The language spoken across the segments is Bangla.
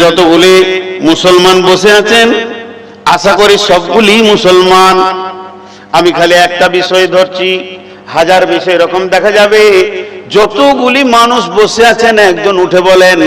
যতগুলি মুসলমান বসে আছেন আশা করি সবগুলি মুসলমান। আমি খালি একটা বিষয় ধরছি, হাজার বিষয় এরকম দেখা যাবে। যতগুলি মানুষ বসে আছেন একজন উঠে বলেন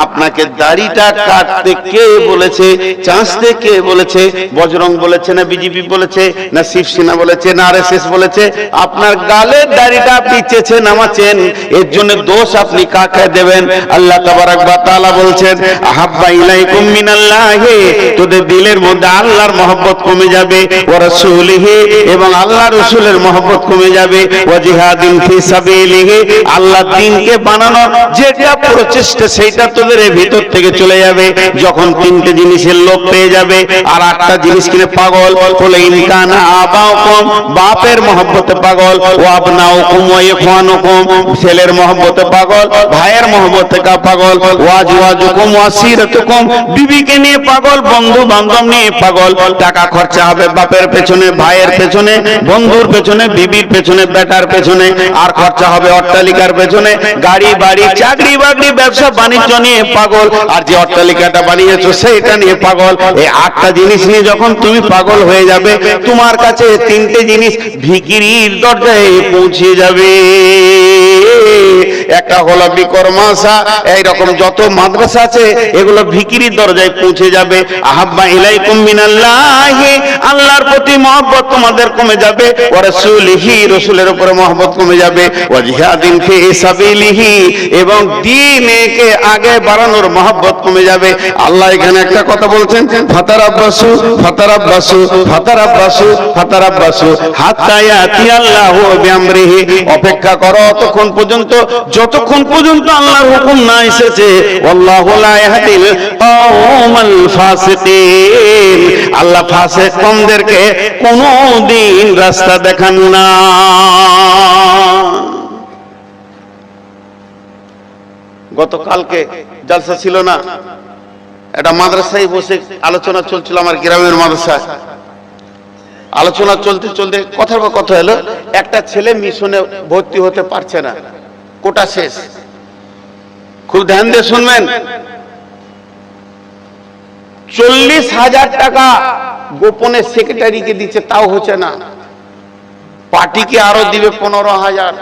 আপনাকে দাড়িটা কাটতে কে বলেছে, চাঁচতে কে বলেছে? বজরং বলেছে না বিজেপি বলেছে না শিবসেনা বলেছে না আরএসএস বলেছে? আপনার গালের দাড়িটা আপনি চেঁচে নামাচ্ছেন, এর জন্য দোষ আপনি কাকে দেবেন? আল্লাহ তাবারাক ওয়া তাআলা বলছেন আহাব্বা ইলাইকুম মিনাল্লাহি, তোদের দিলের মধ্যে আল্লাহর মহব্বত কমে যাবে, ওয়া রাসূলিহি, এবং আল্লাহ রাসূলের মহব্বত কমে যাবে, ওয়া জিহাদিন ফি সাবিলিহি, আল্লাহ দ্বীনকে বানানোর যেটা প্রচেষ্টা সেইটা তোদের ভিতর থেকে চলে যাবে। যখন তিনটে জিনিসের লোভ পেয়ে যাবে আর একটা জিনিস কিনে পাগল বলে ইনকানা আবাউকুম, বাপের মহব্বতে পাগল, ও আবনাউকুম ওয়া ইখওয়ানুকুম, ছেলের মহব্বতে পাগল, ভাইয়ের মহব্বতে পাগল, ওয়া আজওয়াজুকুম ওয়া আসিরাতুকুম, বিবিকে নিয়ে পাগল, বন্ধু বান্ধব নিয়ে পাগল। টাকা খরচা হবে বাপের পেছনে, ভাইয়ের পেছনে, বন্ধুর পেছনে, বিবির পেছনে, বেটার পেছনে, আর খরচা হবে অট্টালিকার পেছনে, গাড়ি বাড়ি চাকরি বাকরি ব্যবসা বাণিজ্য নিয়ে পাগল, আর যে অট্টালিকাটা বানিয়েছো সেইটা নিয়ে পাগল। এই আটটা জিনিস নিয়ে যখন তুমি পাগল হয়ে যাবে, তোমার কাছে তিনটে জিনিস ভিখিরির দরজায় পৌঁছে যাবে। একটা হলো বিকর্মাশা, এইরকম যত মাদ্রাসা আছে এগুলো ভিখিরির দরজায় পৌঁছে যাবে। আহাব্বা ইলাইকুম মিনাল্লাহি, আল্লাহর প্রতি মহব্বত তোমাদের কমে যাবে, ওয়া রাসূলিহি, রাসূলের উপরে মহব্বত কমে যাবে, ওয়া জিহাদিন ফি সাবিলিহি, এবং দ্বীনকে আগে বাড়ানোর মহব্বত কমে যাবে। আল্লাহ এখানে একটা কথা বলছেন ফাতারাব্বাসু ফাতারাব্বাসু ফাতারাব্বাসু ফাতারাব্বাসু হাত্তা ইয়াতি আল্লাহু বিআমরিহি, অপেক্ষা করো ততক্ষণ পর্যন্ত যতক্ষণ পর্যন্ত আল্লাহর হুকুম না এসেছে। আল্লাহু লা ইয়াহদিল কওমাল ফাসিকিন, আল্লাহ ফাসিক কওমদেরকে কোনদিন রাস্তা দেখান না। গতকালকে জলসা ছিল না, একটা মাদ্রাসায় বসে আলোচনা চলছিল, আমার গ্রামের মাদ্রাসা। আলোচনা চলতে চলতে কথার পর কথা হলো, একটা ছেলে মিশনে ভর্তি হতে পারছে না, কোটা শেষ। খুব ধ্যান দিয়ে শুনবেন, 40,000 টাকা গোপনে সেক্রেটারিকে দিচ্ছে, তাও হচ্ছে না। পার্টিকে আরো দিবে 15,000।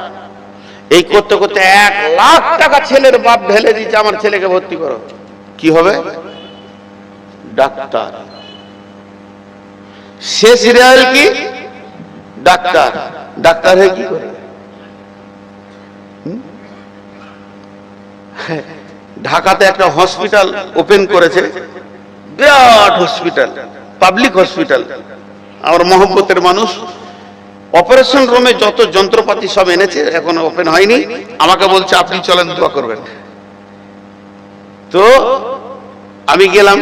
এই করতে করতে 1 লাখ টাকা ছেলের বাপ ঢেলে দিচ্ছে, আমার ছেলেকে ভর্তি করো। কি হবে? ডাক্তার। শেষ রেয়াল কি? ডাক্তার। ডাক্তার হয়ে কি করে? ঢাকাতে একটা হসপিটাল ওপেন করেছে, বিরাট হসপিটাল, পাবলিক হসপিটাল। আমার মহব্বতের মানুষ, অপারেশন রুমে যত যন্ত্রপাতি সব এনেছে, এখনো ওপেন হয়নি। আমাকে বলছে আপনি চলেন দোয়া করবেন। তো আমি গেলাম,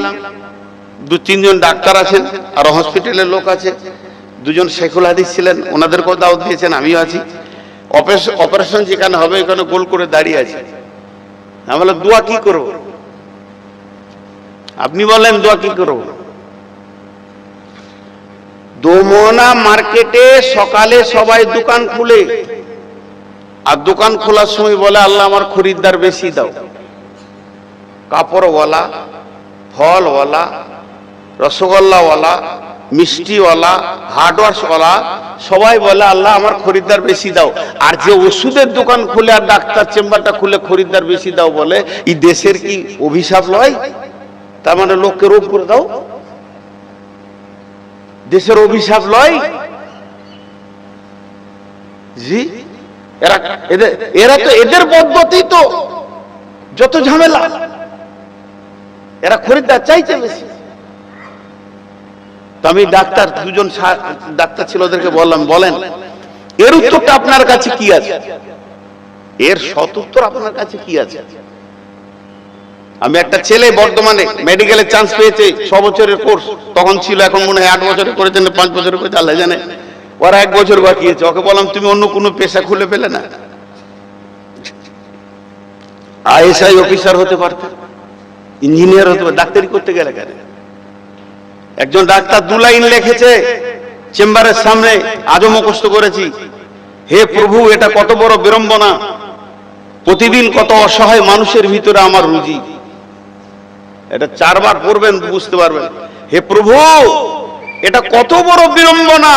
2-3 জন ডাক্তার আছেন, আর হসপিটালের লোক আছে, 2 জন শেখুল হাদিস ছিলেন, ওনাদেরকেও দাওয়াত দিয়েছেন, আমিও আছি। অপারেশন যেখানে হবে এখানে গোল করে দাঁড়িয়ে আছে। আমি বললাম দোয়া কি করব? আপনি বলেন দোয়া কি করব? দোমনা মার্কেটে সকালে সবাই দোকান খুলে, আর দোকান খোলার সময় বলে আল্লাহ আমার খরিদ্দার বেশি দাও। কাপড়ওয়ালা, ফলওয়ালা, রসগোল্লাওয়ালা, মিষ্টিওয়ালা, হার্ডওয়ার্সওয়ালা সবাই বলে আল্লাহ আমার খরিদ্দার বেশি দাও। আর যে ওষুধের দোকান খুলে আর ডাক্তার চেম্বারটা খুলে খরিদ্দার বেশি দাও বলে, এই দেশের কি অভিশাপ লয়? তার মানে লোককে রোগ করে দাও, দেশের অভিশাপ লয়? জি, এরা তো এদের পদ্ধতি তো যত ঝামেলা, এরা খরিদ্দার চাইছে বেশি। তো আমি ডাক্তার, 2 জন ডাক্তার ছিল, ওদেরকে বললাম বলেন এর উত্তরটা আপনার কাছে কি আছে, এর সৎ উত্তর আপনার কাছে কি আছে? আমি একটা ছেলে বর্তমানে মেডিকেলে চান্স পেয়েছে, 6 বছরের কোর্স তখন ছিল, এখন মনে হয় 8 বছরে করেছেন, 5 বছরে করেছে, আল্লাহ জানে। ওরা 1 বছর বাকি আছে। ওকে বললাম তুমি অন্য কোনো পেশা খুলে পেলে না, আইএসআই অফিসার হতে পারত, ইঞ্জিনিয়ার হতে পারত, ডাক্তারি করতে গেলে কেন? একজন ডাক্তার 2 লাইন লিখেছে চেম্বারের সামনে, আজও মুখস্থ করেছি, হে প্রভু এটা কত বড় বিড়ম্বনা, প্রতিদিন কত অসহায় মানুষের ভিতরে আমার রুজি। এটা 4 বার পড়বেন বুঝতে পারবেন। হে প্রভু, এটা কত বড় বিড়ম্বনা,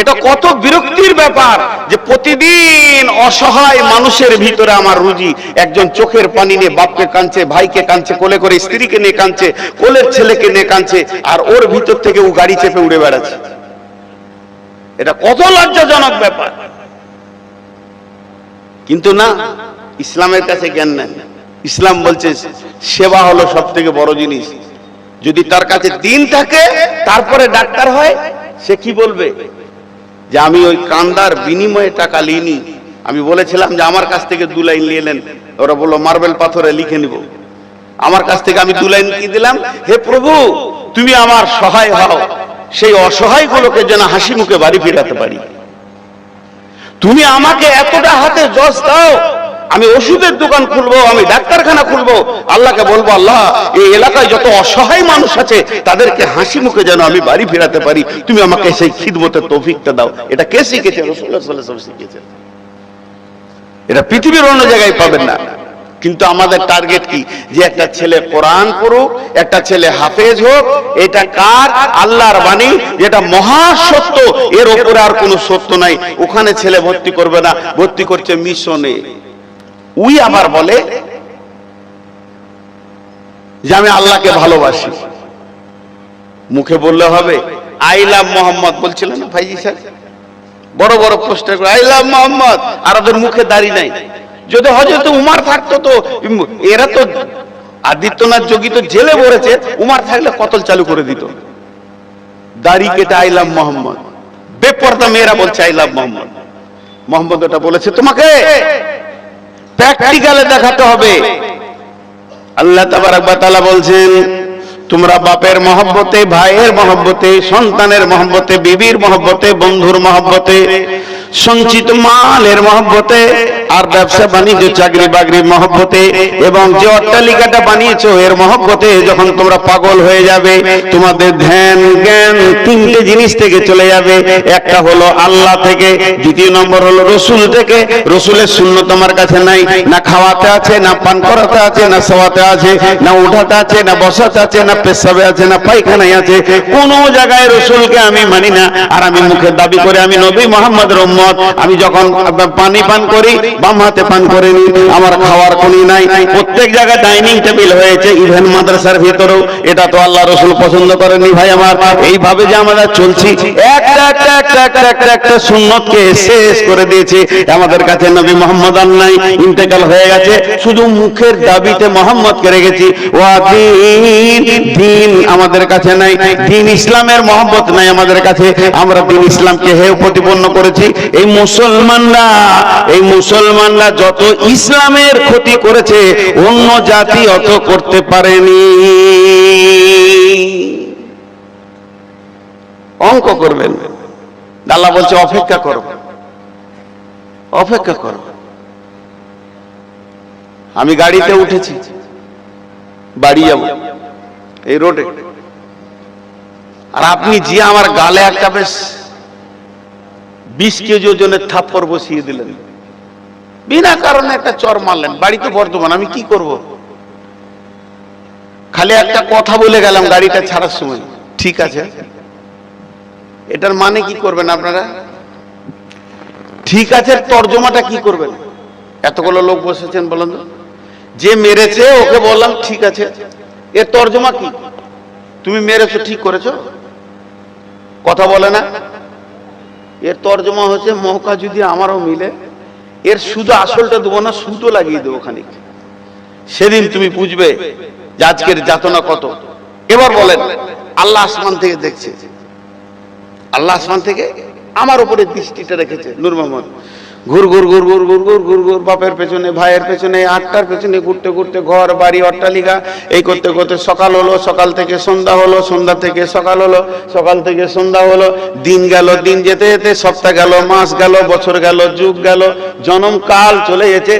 এটা কত বিরক্তির ব্যাপার যে প্রতিদিন অসহায় মানুষের ভিতরে আমার রুজি। একজন চোখের পানি নিয়ে বাপকে কাঁদছে, ভাইকে কাঁদছে, কোলে করে স্ত্রীকে নিয়ে কাঁদছে, কোলের ছেলেকে নিয়ে কাঁদছে, আর ওর ভিতর থেকে ও গাড়ি চেপে উড়ে বেড়াচ্ছে। এটা কত লজ্জাজনক ব্যাপার। কিন্তু না, ইসলামের কাছে জ্ঞান নেন। ইসলাম বলছে সেবা হলো সব থেকে বড় জিনিস। যদি তার কাছে দিন থাকে তারপরে ডাক্তার হয়, সে কি বলবে যে আমি ওই কান্দার বিনিময়ে টাকা লিনি। আমি বলেছিলাম যে আমার কাছ থেকে 2 লাইন নিয়ে নেন, ওরা বললো মার্বেল পাথরে লিখে নিব। আমার কাছ থেকে আমি 2 লাইন কি দিলাম, হে প্রভু তুমি আমার সহায় হও, সেই অসহায় গুলোকে যেন হাসি মুখে বাড়ি ফেরাতে পারি। তুমি আমাকে এতটা হাতে যশ দাও, আমি ওষুধের দোকান খুলবো, আমি ডাক্তারখানা খুলবো। আল্লাহকে বলবো, আল্লাহ এই এলাকায় যত অসহায় মানুষ আছে তাদেরকে হাসি মুখে যেন আমি বাড়ি ফেরাতে পারি, তুমি আমাকে সেই খিদমতের তৌফিকটা দাও। এটা কে শিখেছে? রাসূলুল্লাহ সাল্লাল্লাহু আলাইহি ওয়াসাল্লাম শিখেছেন। এটা পৃথিবীর অন্য জায়গায় পাবেন না। কিন্তু আমাদের টার্গেট কি? যে একটা ছেলে কোরআন পড়ুক, একটা ছেলে হাফেজ হোক। এটা কার? আল্লাহর বাণী, যেটা মহা সত্য, এর উপরে আর কোনো সত্য নাই। ওখানে ছেলে ভর্তি করবে না, ভর্তি করছে মিশনে। উই আবার বলে যে আমি আল্লাহকে ভালোবাসি। মুখে বললে হবে আই লাভ মোহাম্মদ, বলছিলেন না ভাইজি স্যার, বড় বড় পোস্টার করে আই লাভ মোহাম্মদ, আর ওদের মুখে দাড়ি নাই। যদি হযরত উমর থাকতো তো, এরা তো আদিত্যনাথ যোগী তো জেলে পড়েছে, উমর থাকলে কতল চালু করে দিত। দাড়ি কেটে আই লাভ মোহাম্মদ, বেপরদা মেয়েরা বলছে আই লাভ মোহাম্মদ। মোহাম্মদ ওটা বলেছে, তোমাকে প্র্যাকটিক্যালে দেখাতে হবে। আল্লাহ তাবারক ওয়া তাআলা বলছেন, তোমরা বাপের মহব্বতে, ভাইয়ের মহব্বতে, সন্তানের মহব্বতে, বিবির মহব্বতে, বন্ধুর মহব্বতে, সঞ্চিত মালের মহব্বতে, আর ব্যবসা বাণিজ্য চাকরি বাকরির মহব্বতে, এবং যে অট্টালিকাটা বানিয়েছো এর মহব্বতে যখন তোমরা পাগল হয়ে যাবে, তোমাদের ধ্যান জ্ঞান 3টে জিনিস থেকে চলে যাবে। একটা হলো আল্লাহ থেকে, দ্বিতীয় নম্বর হলো রসুল থেকে। রসুলের সুন্নাত তোমার কাছে নাই, না খাওয়াতে আছে, না পান করাতে আছে, না শোয়াতে আছে, না উঠাতে আছে, না বসাতে আছে, না পেশাবে আছে, না পায়খানায় আছে। কোন জায়গায় রসুলকে আমি মানি না। আর আমি মুখে দাবি করে আমি নবী মুহাম্মদের উম্মত। আমি যখন পানি পান করি বাম হাতে পান করে নি, আমার খাওয়ার কোনি নাই। প্রত্যেক জায়গায় ডাইনিং টেবিল হয়েছে, ইভেন মাদ্রাসার ভিতরেও। এটা তো আল্লাহ রসুল পছন্দ করেনি ভাই আমার। এইভাবে যে আমরা চলছি, একটা সুন্নতকে শেষ করে দিয়েছি। আমাদের কাছে নবী মুহাম্মদ আর নাই, ইন্তেকাল হয়ে গেছে। শুধু মুখের দাবিতে মুহাম্মদকে রেখেছি। ওয়া দিন আমাদের কাছে নাই, দিন ইসলামের মহব্বত নাই আমাদের কাছে। আমরা দিন ইসলামকে হেয় প্রতিপন্ন করেছি। এই মুসলমানরা যত ইসলামের ক্ষতি করেছে অন্য জাতি অত করতে পারেনি। অঙ্ক করবেন, আল্লাহ বলছে অপেক্ষা করো, অপেক্ষা করো। আমি গাড়িতে উঠেছি, বাড়ি যাব এই রোডে, আর আপনি যে আমার গালে একটা বেশ 20 কেজি ওজনের থাপ্পড় বসিয়ে দিলেন, বিনা কারণে একটা চর মারলেন। বাড়ি তো বর্ধমান, আমি কি করব? খালি একটা কথা বলে গেলাম গাড়িটা ছাড়ার সময়, ঠিক আছে। এটার মানে কি করবেন আপনারা? ঠিক আছে তর্জমাটা কি করবেন? এতগুলো লোক বসেছেন, বলেন তো। যে মেরেছে ওকে বললাম ঠিক আছে, এর তর্জমা কি? তুমি মেরেছো, ঠিক করেছো, কথা বলে না। এর তর্জমা হচ্ছে মৌকা যদি আমারও মিলে, এর শুধু আসলটা দেবো না, সুতো লাগিয়ে দেবো খানিক। সেদিন তুমি বুঝবে যে আজকের যাতনা কত। এবার বলেন, আল্লাহ আসমান থেকে দেখছে, আল্লাহ আসমান থেকে আমার উপরে দৃষ্টিটা রেখেছে। নূর মোহাম্মদ ঘুর ঘুর ঘুর ঘুর ঘুর ঘুর ঘুর ঘুর, বাপের পেছনে, ভাইয়ের পেছনে, আটটার পেছনে ঘুরতে ঘুরতে, ঘর বাড়ি অট্টালিকা এই করতে করতে সকাল হলো, সকাল থেকে সন্ধ্যা হলো, সন্ধ্যা থেকে সকাল হলো, সকাল থেকে সন্ধ্যা হলো। দিন গেল, দিন যেতে যেতে সপ্তাহ গেল, মাস গেল, বছর গেল, যুগ গেল, জনম কাল চলে গেছে।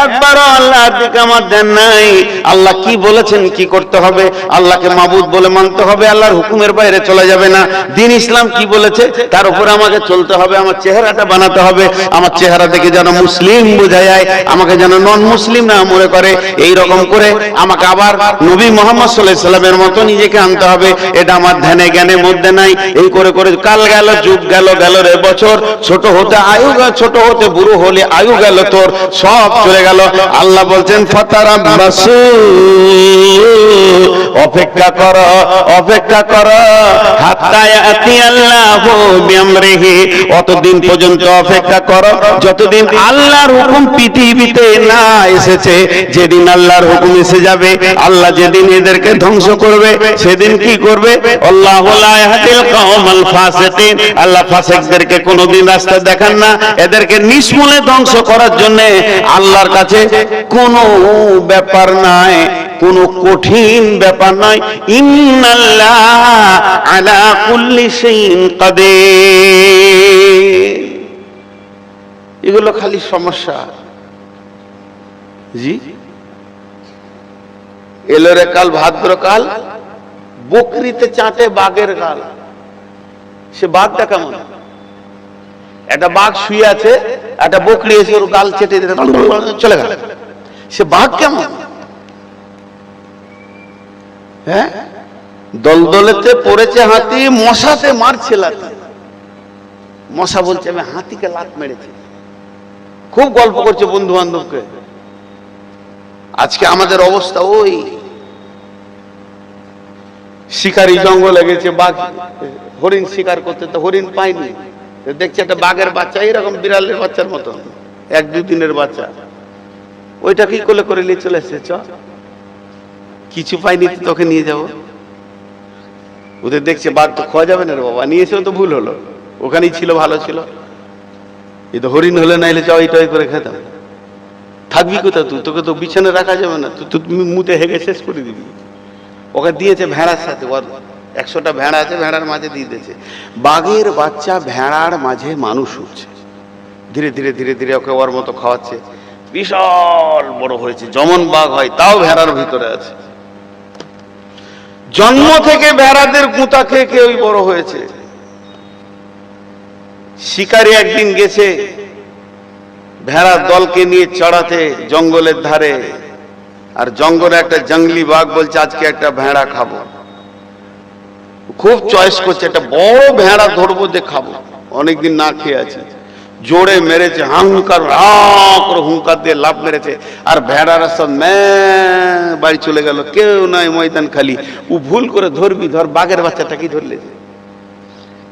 একবারও আল্লাহর দিকে আমার ধ্যান নাই। আল্লাহ কি বলেছেন কি করতে হবে, আল্লাহকে মাবুদ বলে মানতে হবে, আল্লাহর হুকুমের বাইরে চলে যাবে না। দিন ইসলাম কি বলেছে তার উপরে আমাকে চলতে হবে, আমার চেহারাটা বানাতে হবে, আমার চেহারা চেহারা দেখে যেন মুসলিম বোঝা যায়, আমাকে যেন নন মুসলিম না মনে করে। এই রকম করে আমাকে আবার নবী মুহাম্মদ সাল্লাল্লাহু আলাইহি সাল্লামের মতো নিজেকে আনতে হবে, এটা আমার ধ্যানে জ্ঞানের মধ্যে নাই। এই করে করে কাল গেল, যুগ গেল, গেল রে বছর, ছোট হতে আয়ু, ছোট হতে বুড়ো হলে আয়ু গেল তোর, সব চলে গেল। আল্লাহ বলছেন ফাতারাব্বাসু, অপেক্ষা করো, অপেক্ষা করো, হাত্তা ইয়াতি আল্লাহু বিআমরিহি, অতদিন পর্যন্ত অপেক্ষা করো যতদিন আল্লাহর হুকুম পৃথিবীতে না এসেছে। যেদিন আল্লাহর হুকুম এসে যাবে, আল্লাহ যেদিন এদেরকে ধ্বংস করবে, সেদিন কি করবে? আল্লাহু লা ইয়াহদিল কওমাল ফাসিকিন, আল্লাহ ফাসিকদেরকে কোনোদিন রাস্তা দেখান না। এদেরকে নিষ্মূলে ধ্বংস করার জন্য আল্লাহর কাছে কোনো ব্যাপার নাই, কোনো কঠিন ব্যাপার নয়। ইন্নাল্লাহ আলা কুল্লি শাইইন কাদির। এগুলো খালি সমস্যা। জি, এলো রে কাল ভাদ্রকাল, বকরিতে চাটে বাঘের গাল। সে বাঘটা কেমন? একটা বাঘ শুয়ে আছে, একটা বকরি এসে ওর গাল চেটে চলে গেল। সে বাঘ কেমন? হ্যাঁ, দলদলেতে পড়েছে হাতি, মশাতে মারছে লাথি। মশা বলছে আমি হাতিকে লাত মেরেছি। খুব গল্প করছে বন্ধু বান্ধবকে। আজকে আমাদের অবস্থা ওই শিকারি জঙ্গলে গেছে, বাঘ হরিণ শিকার করতে, তো হরিণ পায়নি, দেখছে একটা বাঘের বাচ্চা এরকম বিড়ালের বাচ্চার মতো, 1-2 দিনের বাচ্চা, ওইটা কি কোলে করে নিয়ে চলে এসেছে। চ কিছু পাইনি, তোকে নিয়ে যাব। ওদের দেখছে বাঘ তো খাওয়া যাবে না রে বাবা, নিয়েছেও তো ভুল হলো, ওখানেই ছিল, ভালো ছিল। এই তো হরিণ হলে নাইলে চাও এইটাই করে খেতাম। থাকবি কোথায় তুই? তোকে তো বিছানে রাখা যাবে না, তুমি মুতে হেগে শেষ করে দিবি। ওকে দিয়েছে ভেড়ার সাথে, ওর 100টা ভেড়া আছে, ভেড়ার মাঝে দিয়ে দিয়েছে। বাঘের বাচ্চা ভেড়ার মাঝে মানুষ হচ্ছে, ধীরে ধীরে ধীরে ধীরে ওকে ওর মতো খাওয়াচ্ছে। বিশাল বড় হয়েছে, যেমন বাঘ হয় তাও ভেড়ার ভিতরে আছে। জন্ম থেকে ভেড়াদের গুঁতা খেয়ে খেয়ে ওই বড় হয়েছে। শিকারি একদিন গেছে ভেড়ার দলকে নিয়ে চড়াতে জঙ্গলের ধারে, আর জঙ্গলে একটা জঙ্গলি বাঘ বলছে আজকে একটা ভেড়া খাবো। খুব চয়েস করছে, একটা বড় ভেড়া ধরবো যে খাবো, অনেকদিন না খেয়ে আছে। জোরে মেরেছে, হাঙ্কার করে হুঙ্কার দিয়ে লাফ মেরেছে, আর ভেড়ারা সব বাড়ি চলে গেল, কেউ নাই, ময়দান খালি। ও ভুল করে ধরবি ধর, বাঘের বাচ্চাটাকে ধরলে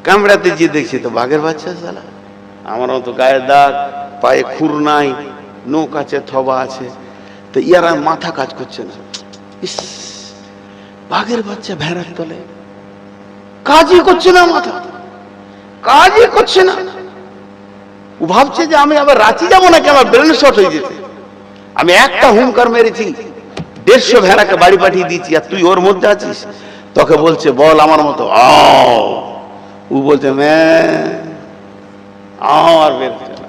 কামড়াতে গিয়ে দেখছি তো বাঘের বাচ্চা সালা, আমার মতো গায়ে দাগ, পায়ে খুর নাই, নখ আছে, থবা আছে। তো ইয়ারা মাথা কাজ করছে না, ইস বাঘের বাচ্চা ভেড়ার তলে, কাজই করছে না, মাথা কাজই করছে না। ও ভাবছে যে আমি আবার রাঁচি যাবো নাকি, আমার ব্রেন শর্ট হয়ে যেতে। আমি একটা হুঙ্কার মেরেছি, 150 ভেড়াকে বাড়ি পাঠিয়ে দিয়েছি, আর তুই ওর মধ্যে আছিস। তোকে বলছে বল আমার মতো আও, ও বলছে আর বের হচ্ছে না।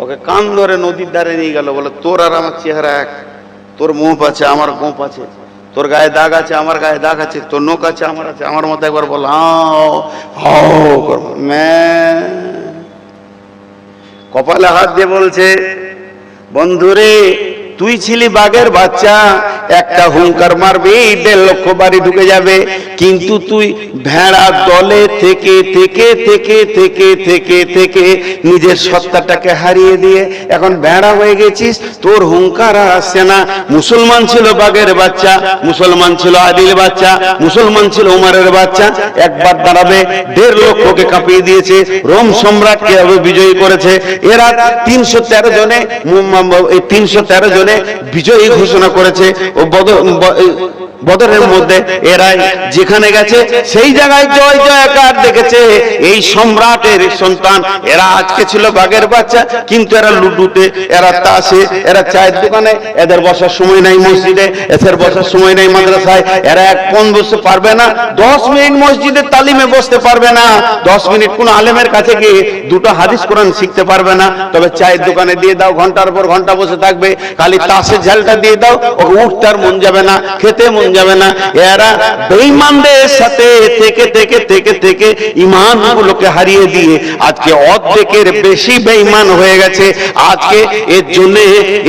ওকে কান ধরে নদীর ধারে নিয়ে গেল, বলে তোর আর আমার চেহারা এক, তোর মুখ আছে আমার গোঁপ আছে, তোর গায়ে দাগ আছে আমার গায়ে দাগ আছে, তোর নখ আছে আমার আছে, আমার মতো একবার বল হাও হাও করব। কপালে হাত দিয়ে বলছে বন্ধুরে, তুই ছিলি বাঘের বাচ্চা, একটা হুঙ্কার মারবি 1.5 লক্ষ বাড়ি ঢুকে যাবে। কিন্তু তুই ভেড়া দলে থেকে থেকে থেকে থেকে থেকে থেকে নিজের সত্তাটাকে হারিয়ে দিয়ে এখন ভেড়া হয়ে গেছিস, তোর হুঙ্কার আর আসছে না। মুসলমান ছিল বাঘের বাচ্চা, মুসলমান ছিল আদিল বাচ্চা, মুসলমান ছিল উমারের বাচ্চা, একবার দাঁড়াবে 1.5 লক্ষকে কাঁপিয়ে দিয়েছে, রোম সম্রাটকে বিজয়ী করেছে। এরা 313 জনে, এই 313 জনে বিজয়ী ঘোষণা করেছে। ও বদরের মধ্যে এরা যেখানে গেছে সেই জায়গায় জয় জয়কার দেখেছে। এই সম্রাটের সন্তান এরা আজকে ছিল বাঘের বাচ্চা, কিন্তু এরা লুডুতে, এরা তাসে, এরা চায়ের দোকানে, এদের বসার সময় নাই মসজিদে, এদের বসার সময় নাই মাদ্রাসায়, এরা এক কোণ বসতে পারবে না, 10 মিনিট মসজিদের তালিমে বসতে পারবে না, 10 মিনিট কোন আলেমের কাছে গিয়ে 2টা হাদিস কোরআন শিখতে পারবে না। তবে চায়ের দোকানে দিয়ে দাও, ঘন্টার পর ঘন্টা বসে থাকবে, খালি তাসের ঝালটা দিয়ে দাও, ওকে উঠতে আর মন যাবে না, খেতে মন যাবে না। এরা বেঈমানদের সাথে থেকে থেকে থেকে থেকে ঈমানগুলোকে হারিয়ে দিয়ে আজকে অর্ধেকের বেশি বেঈমান হয়ে গেছে। আজকে এর জন্য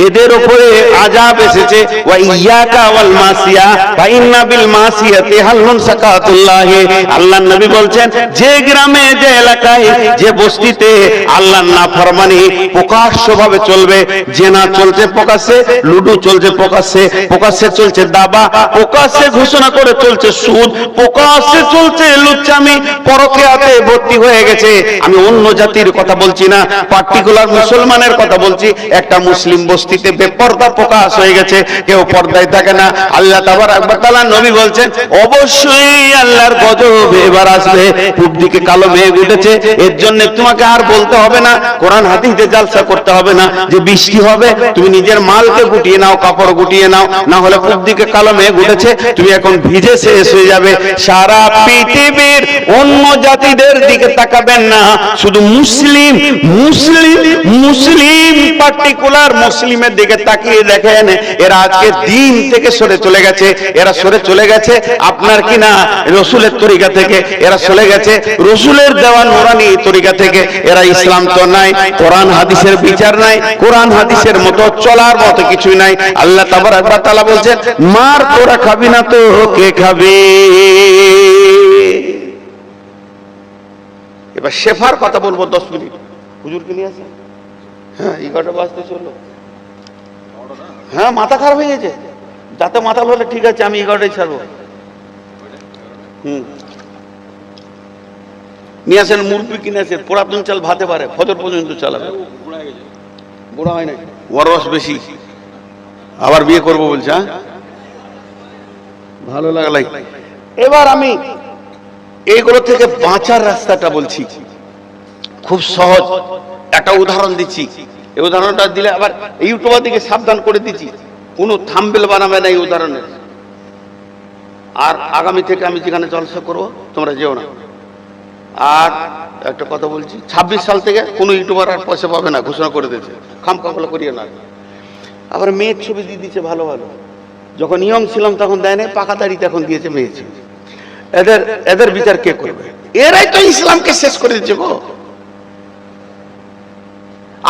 এদের উপরে আযাব এসেছে। ওয়া ইয়াকা ওয়াল মাসিয়া ফা ইন্না বিল মাসিয়াতি হালুন সাকাতুল্লাহ। আল্লাহর নবী বলছেন, যে গ্রামে, যে এলাকায়, যে বস্তিতে আল্লাহর নাফরমানি প্রকাশ্যভাবে চলবে, জেনা চলছে প্রকাশ্যে, লুডু চলছে প্রকাশ্যে, প্রকাশ্যে চলছে দাবা, প্রকাশ্যে ঘোষণা করে চলছে সুদ, প্রকাশ্যে চলছে লুচ্চামি, পরকীয়াতে ভর্তি হয়ে গেছে। আমি অন্য জাতির কথা বলছি না, পার্টিকুলার মুসলমানের কথা বলছি। একটা মুসলিম বস্তিতে বেপরদা প্রকাশ হয়ে গেছে, কেউ পর্দায় থাকে না। আল্লাহ তাবারক ওয়া তাআলা নবী বলছেন, অবশ্যই আল্লাহর গজব এবার আসবে। পূব দিকে কালো মেঘ উঠেছে, এর জন্য তোমাকে আর বলতে হবে না, কোরআন হাদিসে জালসা করতে হবে না যে বৃষ্টি হবে। তুমি নিজের মালকে গুটিয়ে নাও, কাপড় গুটিয়ে নাও, না হলে পূব দিকে কালো মেঘ উঠেছে, তুমি এখন ভিজে শেষ হয়ে যাবে। সারা পৃথিবীর অন্য জাতিদের দিকে তাকাবেন না, শুধু মুসলিম মুসলিম মুসলিম পার্টিকুলার মুসলিমের দিকে তাকিয়ে দেখেন। এরা আজকে দিন থেকে সরে চলে গেছে, এরা সরে চলে গেছে আপনার কিনা রসুলের তরিকা থেকে, এরা চলে গেছে রসুলের দেওয়া নুরানি তরিকা থেকে। এরা ইসলাম তো নাই, কোরআন হাদিসের বিচার নাই, কোরআন হাদিসের মতো চলার মতো কিছুই নাই। আল্লাহ তাবারক ওয়া তাআলা বলছেন, মার তোরা খাবি না তো কে খাবে? এবার শেফার কথা বলবো 10 মিনিট। হুজুর কে নিয়ে আসে? হ্যাঁ, 11টা বাজতে চললো। হ্যাঁ, মাথা খারাপ হয়ে গেছে। যাতে মাথা হলে ঠিক আছে, আমি 11টায় ছাড়বো। নিয়ে আসেন, মুরগি কিনে আসেন, পুরাতন চাল ভাতে পারে, ফজর পর্যন্ত চালাবে। বুড়া হয় না, ওর রস বেশি। আবার বিয়ে করবো বলছে। হ্যাঁ, ভালো লাগলাই। এবার আমি এইগুলো থেকে বাঁচার রাস্তাটা বলছি, খুব সহজ একটা উদাহরণ দিচ্ছি। এই উদাহরণটা দিলে আবার ইউটিউবার দিকে সাবধান করে দিচ্ছি, কোনো থাম্বনেল বানাবে না এই উদাহরণের। আর আগামী থেকে আমি যেখানে জলসা করবো তোমরা যেও না। আর একটা কথা বলছি, 26 সাল থেকে কোনো ইউটিউবার আর পয়সা পাবে না, ঘোষণা করে দিয়েছে। খামখামলা করিয়ে না। আবার মেয়ের ছবি দিয়ে দিচ্ছে ভালো ভালো, যখন ইয়ং ছিলাম তখন দেয় না, পাকা দাড়িতে এখন দিয়েছে মেয়ে ছবি। এদের বিচার কে করবে? এরাই তো ইসলামকে শেষ করে দিচ্ছে গো,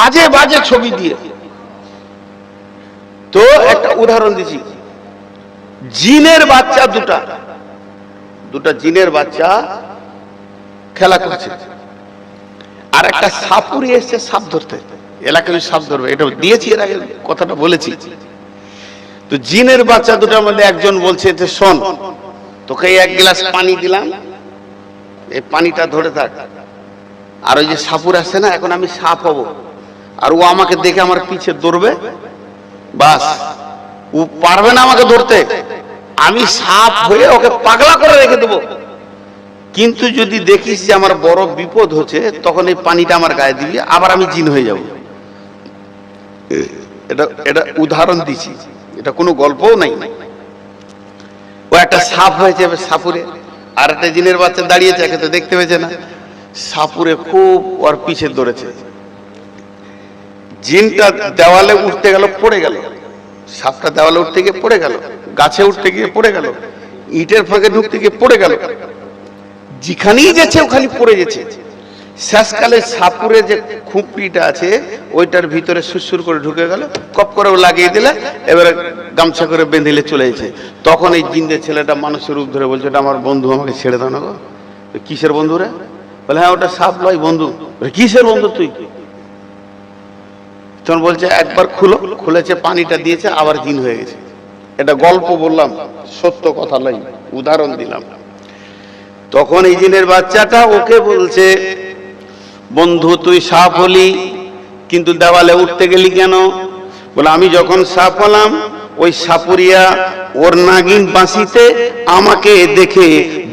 আজে বাজে ছবি দিয়ে। তো একটা উদাহরণ দিচ্ছি, জিনের বাচ্চা দুটা জিনের বাচ্চা খেলা করছে, আর একটা সাপুরি এসছে সাপ ধরতে। এলাকায় সাপ ধরবে, এটা দিয়েছি এর আগে, কথাটা বলেছি। তো জিনের বাচ্চা দুটার মধ্যে একজন বলছে, শোন, তোকে 1 গ্লাস পানি দিলাম, এই পানিটা ধরে থাক, আর ওই যে সাপুর আসছে না, এখন আমি সাপ হব, আর ও আমাকে দেখে আমার পিছে দৌড়বে, বাস ও পারবে না আমাকে ধরতে, আমি সাপ হয়ে ওকে পাগলা করে রেখে দেবো। কিন্তু যদি দেখিস যে আমার বড় বিপদ হচ্ছে, তখন এই পানিটা আমার গায়ে দিবি, আবার আমি জিন হয়ে যাব। এটা উদাহরণ দিছি, এটা কোনো গল্পও নাই। ও একটা সাপ হয়েছে সাপুরে, আর একটা জিনের বাচ্চা দাঁড়িয়েছে, একে তো দেখতে পেয়েছে না। সাপুরে খুব ওর পিছে দৌড়েছে, জিনটা দেওয়ালে উঠতে গেল, পড়ে গেল। সাপটা দেওয়ালে উঠতে গিয়ে পড়ে গেল, গাছে উঠতে গিয়ে পড়ে গেল, ইটের ফাঁকে ঢুকতে গিয়ে পড়ে গেল, যেখানেই যাচ্ছে ওখানে পড়ে গেছে। শেষকালে সাপুরে যে খুপড়িটা আছে ওইটার ভিতরে সুরসুর করে ঢুকে গেল, কপ করে লাগিয়ে দিলে, এবারে গামছা করে বেঁধিলে চলে গেছে। তখন এই জিন্দের ছেলেটা মানুষের রূপ ধরে বলছে, এটা আমার বন্ধু, আমাকে ছেড়ে দাও না গো। কিসের বন্ধু রে? বলে, হ্যাঁ ওটা সাপ লয় বন্ধু। কিসের বন্ধু তুই? তখন বলছে, একবার খুলেছে, পানিটা দিয়েছে, আবার জিন হয়ে গেছে। এটা গল্প বললাম, সত্য কথা নয়, উদাহরণ দিলাম। তখন এই জিনের বাচ্চাটা ওকে বলছে, বন্ধু তুই সাপ হলি, কিন্তু দেওয়ালে উঠতে গেলি কেন? বলে, আমি যখন সাপ হলাম, ওই সাপুরিয়া ওর নাগিন বাঁশিতে আমাকে দেখে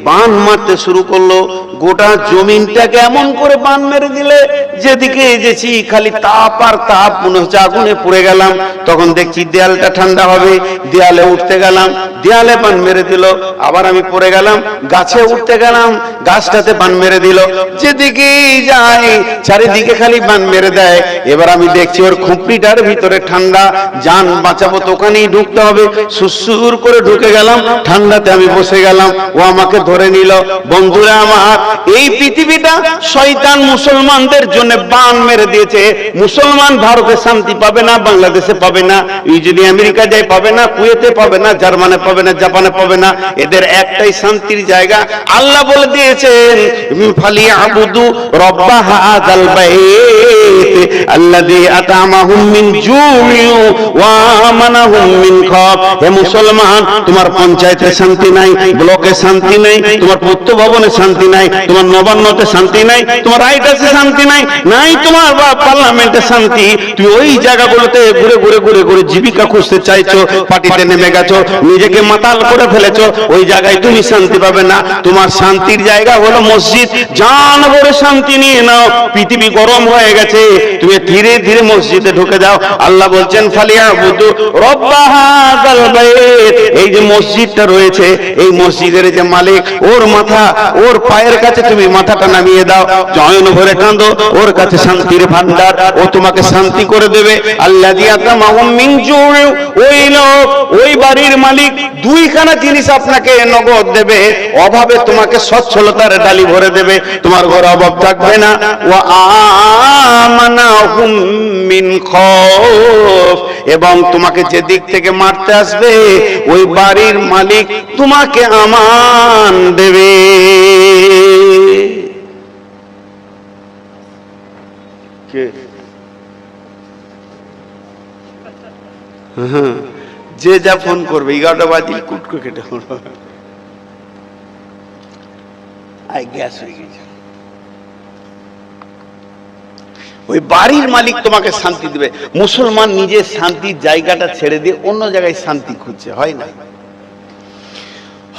বান মারতে শুরু করলো, গোটা জমিনটাকে এমন করে বান মেরে দিলে যেদিকে গেছি খালি তাপ আর তাপ, মনে হচ্ছে আগুনে পুড়ে গেলাম। তখন দেখছি দেয়ালটা ঠান্ডা হবে, দেয়ালে উঠতে গেলাম, দেয়ালে বান মেরে দিল। আবার আমি পড়ে গেলাম, গাছে উঠতে গেলাম, গাছটাতে বান মেরে দিল। যেদিকে যাই চারিদিকে খালি বান মেরে দেয়। এবার আমি দেখছি ওর খুপড়িটার ভিতরে ঠান্ডা, জান বাঁচাবো তো ওখানেই ঢুকতে হবে। সুসুর করে ঢুকে গেলাম, ঠান্ডাতে আমি বসে গেলাম, ও আমাকে ধরে নিল। বন্ধুরা আমার, এই পৃথিবীটা শয়তান মুসলমানদের জন্য বান মেরে দিয়েছে। মুসলমান ভারতে শান্তি পাবে না, বাংলাদেশে পাবে না, যদি আমেরিকা যায় পাবে না, কুয়েতে পাবে না, জার্মানে পাবে না, জাপানে পাবে না। এদের একটাই শান্তির জায়গা। আল্লাহ বলে দিয়েছেন ফালিয়াবুদু রব্ব হাযাল বাইত আল্লাযী আতামাহুম মিন জু'ইন ওয়া আমানাহুম মিন খাওফ। হে মুসলমান, তোমার পঞ্চায়েতে শান্তি নাই, ব্লকে শান্তি নাই, তোমার পূর্ত ভবনে শান্তি নাই, তোমার নবান্নতে শান্তি নাই, তোমার রাইটাসে শান্তি নাই, নাই তোমার পার্লামেন্টে শান্তি। তুই ওই জায়গাগুলোতে ঘুরে ঘুরে ঘুরে ঘুরে জীবিকা খুঁজতে চাইছো, পার্টিতে নেমে গেছো, নিজেকে মাতাল করে ফেলেছো, ওই জায়গায় তুমি শান্তি পাবে না। তোমার শান্তির জায়গা হলো মসজিদ। জান ভরে শান্তি নিয়ে নাও। পৃথিবী গরম হয়ে গেছে, তুমি ধীরে ধীরে মসজিদে ঢুকে যাও। আল্লাহ বলছেন ফালিয়াবুদু রব্ব হাযাল বাইত। এই যে মসজিদটা রয়েছে, এই মসজিদের যে মালিক, ওর মাথা, ওর পায়ের কাছে তুমি মাথাটা নামিয়ে দাও, জয়ন ভরে কাঁদো, ওর কাছে শান্তির ভান্ডার, ও তোমাকে শান্তি করে দেবে। আল্লাযী আতামাহুম মিন জু'ইন, ওই লোক, ওই বাড়ির মালিক দুইখানা জিনিস আপনাকে নগদ দেবে, অভাবে তোমাকে সচ্ছলতার ডালি ভরে দেবে, তোমার ঘরে অভাব থাকবে না। ওয়া আমানাহুম মিন খাওফ, এবং তোমাকে যে দিক থেকে মারতে আসবে ওই বাড়ির মালিক তোমাকে আমান দেবে। যে যা ফোন করবে 11টা বাজে কুটকো কেটে গ্যাস হয়ে গেছে। ওই বাড়ির মালিক তোমাকে শান্তি দেবে। মুসলমান নিজের শান্তির জায়গাটা ছেড়ে দিয়ে অন্য জায়গায় শান্তি খুঁজছে, হয় না,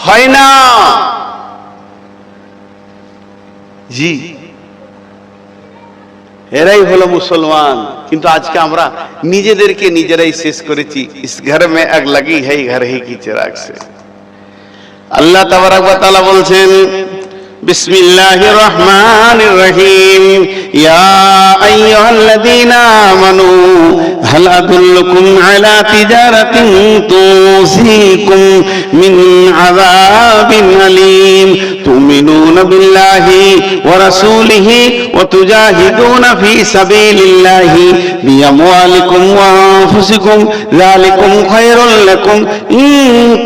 হয় না জি। এরাই হলো মুসলমান। কিন্তু আজকে আমরা নিজেদেরকে নিজেরাই শেষ করেছি। ইস ঘর মে আগ লাগি है घर ही की चिराग से। আল্লাহ তাবারক ওয়া তাআলা বলছেন বিসমিল্লাহির রহমানির রহিম, ইয়া আইয়ুহাল্লাযীনা আমানু হাল আদুল্লুকুম আলা তিজারাতিন তুসিকুম মিন আযাবিন আলীম তুমিনুনা বিল্লাহি ওয়া রাসূলিহি ওয়া তুজাহিদুনা ফি সাবিলিল্লাহি বিআমওয়ালিকুম ওয়া আনফুসিকুম যালিকুম খায়রুল লাকুম ইন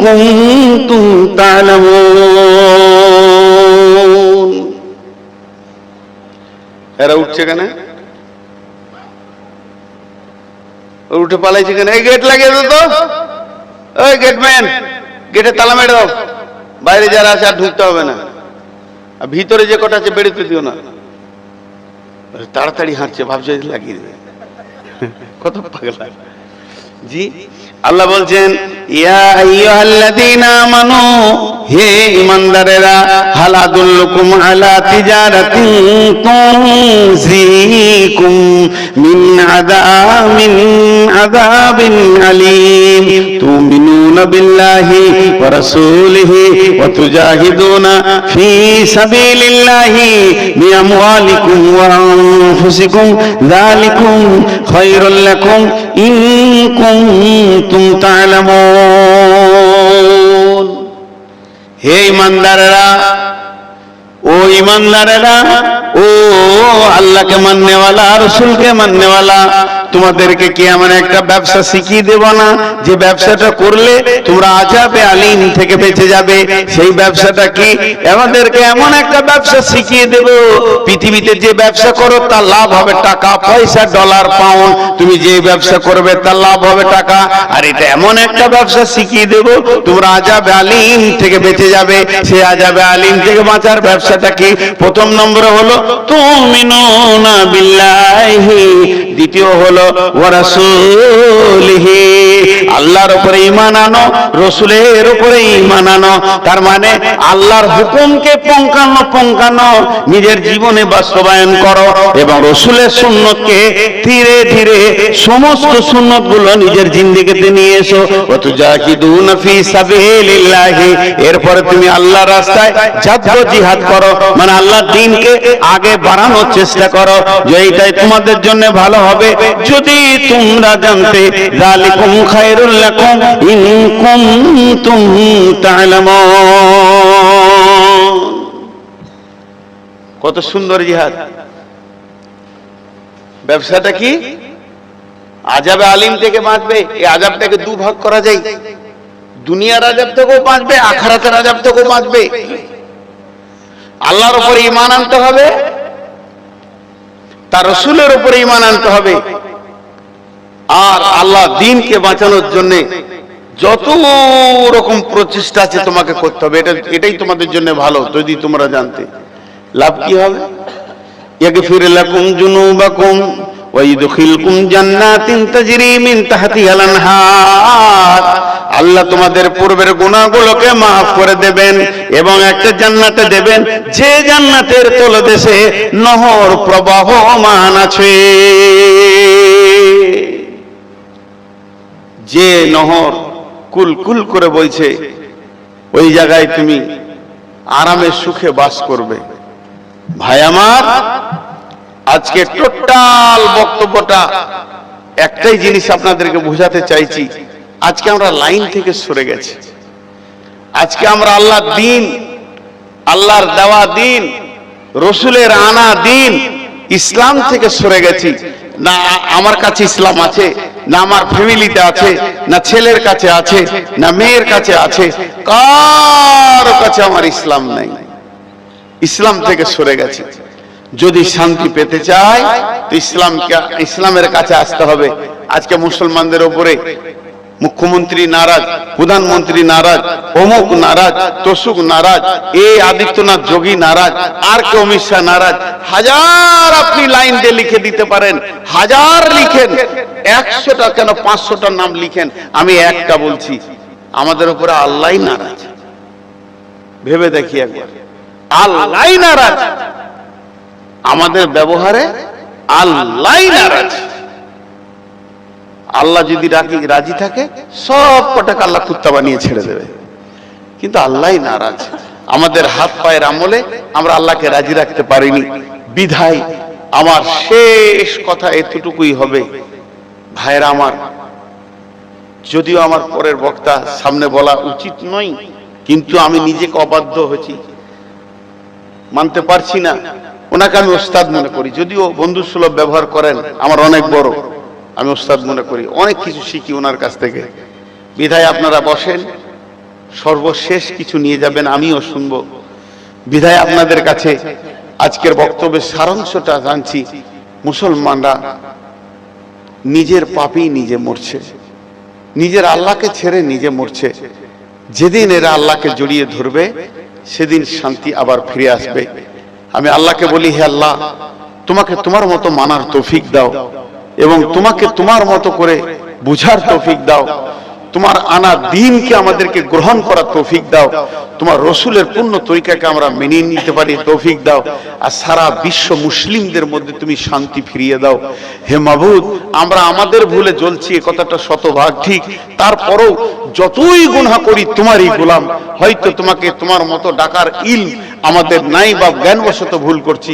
কুনতুম তা'লামুন। এরা উঠছে কেন? উঠে পালাইছে কেন? এই গেট লাগিয়ে দাও তো, ওই গেটম্যান, গেটে তালা মেরে দাও, বাইরে যারা আছে আর ঢুকতে হবে না, আর ভিতরে যে কটা আছে বেরোতে দিও না। তাড়াতাড়ি হাঁটছে, ভাবছে লাগিয়ে দেবে, কত পাগলা। জি, আল্লাহ বলছেন ইয়া আইয়ুহাল্লাযীনা আমানু, হে ঈমানদারেরা, হাল আদুল্লুকুম আলা তিজারাতিন তুনজিকুম মিন আযাবিন আলীম তুমিনুনা বিল্লাহি ওয়া রাসূলিহি ওয়া তুজাহিদুনা ফি সাবিলিল্লাহি বিআমওয়ালিকুম ওয়া আনফুসিকুম যালিকুম খায়রুল লাকুম ইন কুনতুম তা'লামুন। হে ঈমানদারেরা, ও ঈমানদারেরা, ও আল্লাহকে মাননেওয়ালা, রাসূলকে মাননেওয়ালা, তোমাদেরকে কি এমন একটা ব্যবসা শিখিয়ে দেব না যে ব্যবসাটা করলে তোমরা আযাবে আলীম থেকে বেঁচে যাবে? সেই ব্যবসাটা কি? আমাদেরকে এমন একটা ব্যবসা শিখিয়ে দেব, পৃথিবীতে যে ব্যবসা করো তার লাভ হবে টাকা পয়সা, ডলার পাউন্ড। তুমি যে ব্যবসা করবে তার লাভ হবে টাকা। আর এটা এমন একটা ব্যবসা শিখিয়ে দেব তোমরা আযাবে আলীম থেকে বেঁচে যাবে। সেই আযাবে আলীম থেকে বাঁচার ব্যবসাটা কি? প্রথম নম্বরে হলো তুমিনুনা বিল্লাহি দ্বিতীয় হলো ওয়া রাসূলিহি, আল্লাহর উপরে ঈমান আনো, রাসূলের উপরে ঈমান আনো। তার মানে আল্লাহর হুকুমকে পঙ্কানো নিজের জীবনে বাস্তবায়ন করো এবং রাসূলের সুন্নতকে ধীরে ধীরে সমস্ত সুন্নতগুলো নিজের জিন্দেগিতে নিয়ে এসো। ওয়া তুজাহিদুনা ফি সাবিলিল্লাহি, এরপরে তুমি আল্লাহর রাস্তায় জিহাদ করো, মানে আল্লাহর দ্বীনকে আগে বাড়ানোর চেষ্টা করো, যে এইটাই তোমাদের জন্য ভালো হবে যদি তোমরা জানতে। যালিকুম খায়রুল লাকুম ইন কুনতুম তা'লামুন। কত সুন্দর জিহাদ। ব্যবসাটা কি? আযাবে আলিম থেকে বাঁচবে। এই আযাবটাকে দুভাগ করা যায়, দুনিয়ার আযাব থেকেও বাঁচবে, আখিরাতের আযাব থেকেও বাঁচবে। আল্লাহর উপরে ঈমান আনতে হবে, তার রাসূলের উপরে ঈমান আনতে হবে, আর আল্লাহ দ্বীনকে বাঁচানোর জন্য যত রকম প্রচেষ্টা আছে তোমাকে করতে হবে। এটাই তোমাদের জন্য ভালো যদি তোমরা জানতে। লাভ কি হবে? ইয়াগফির লাকুম যুনুবাকুম ওয়া ইদখিলকুম জান্নাতিন তাজরি মিন তাহতিহাল আনহার, আল্লাহ তোমাদের পূর্বের গুনাহগুলোকে maaf করে দেবেন এবং একটা জান্নাতে দেবেন যে জান্নাতের তলদেশে নহর প্রবাহমান আছে। যে নহর কুলকুল করে বইছে, ওই জায়গায় তুমি আরামে সুখে বাস করবে। ভাই আমার, আজকে টোটাল বক্তব্যটা একটাই জিনিস আপনাদেরকে বোঝাতে চাইছি। আজকে আমরা লাইন থেকে সরে গেছি। আজকে আমরা আল্লাহর দ্বীন, আল্লাহর দেওয়া দ্বীন, রাসূলের আনা দ্বীন, ইসলাম থেকে সরে গেছি। না আমার কাছে ইসলাম আছে, না আমার ফ্যামিলিতে আছে, না ছেলের কাছে আছে, না মেয়ের কাছে আছে, কারো কাছে আমার ইসলাম নাই। ইসলাম থেকে সরে গেছে। যদি শান্তি পেতে চায় তো ইসলামের কাছে আসতে হবে। আজকে মুসলমানদের উপরে মুখ্যমন্ত্রী নারাজ, প্রধানমন্ত্রী নারাজ, অমুক নারাজ, তসুক নারাজ, এই আদিত্যনাথ যোগী নারাজ, আর কে অমিত শাহ নারাজ। হাজার আপনি লাইন দিয়ে লিখে দিতে পারেন, হাজার লিখেন, 100টা কেন 500টা নাম লিখেন। আমি একটা বলছি, আমাদের উপরে আল্লাহই নারাজ। ভেবে দেখি একবার, আল্লাহই নারাজ আমাদের ব্যবহারে, আল্লাহই নারাজ। আল্লাহ যদি রাজি থাকে সব কটাকে আল্লাহ কুত্তা বানিয়ে ছেড়ে দেবে, কিন্তু আল্লাহই নারাজ। আমাদের হাত পায়ের আমলে আমরা আল্লাহকে রাজি রাখতে পারিনি। বিধায় আমার শেষ কথা এতটুকুই হবে, ভাইরা আমার, যদিও আমার পরের বক্তা সামনে বলা উচিত নয়, কিন্তু আমি নিজেকে অবাধ্য হয়েছি, মানতে পারছি না। ওনাকে আমি ওস্তাদ মনে করি, যদিও বন্ধুসুলভ ব্যবহার করেন, আমার অনেক বড়, আমি ওস্তাদ মনে করি, অনেক কিছু শিখি ওনার কাছ থেকে। বিধায় আপনারা বসেন, সর্বশেষ কিছু নিয়ে যাবেন, আমিও শুনবো। বিধায় আপনাদের কাছে আজকের বক্তব্যের সারাংশটা জানছি। মুসলমানরা নিজের পাপেই নিজে মরছে, নিজের আল্লাহকে ছেড়ে নিজে মরছে। যেদিন এরা আল্লাহকে জড়িয়ে ধরবে সেদিন শান্তি আবার ফিরে আসবে। আমি আল্লাহকে বলি, হে আল্লাহ, তোমাকে তোমার মতো মানার তৌফিক দাও এবং তোমাকে তোমার মতো করে বুঝার তৌফিক দাও। তোমার আনা দ্বীনকে আমাদেরকে গ্রহণ করার তৌফিক দাও। তোমার রাসূলের পূর্ণ তরিকাকে আমরা মেনে নিতে পারি তৌফিক দাও। আর সারা বিশ্ব মুসলিমদের মধ্যে তুমি শান্তি ফিরিয়ে দাও। হে মাবুদ, আমরা আমাদের ভুলে জ্বলছি, এ কথাটা শতভাগ ঠিক। তারপরও যতই গুনাহ করি তোমারই গোলাম। হয়তো তোমাকে তোমার মতো ডাকার ইলম আমাদের নাই বা জ্ঞানবশত ভুল করছি।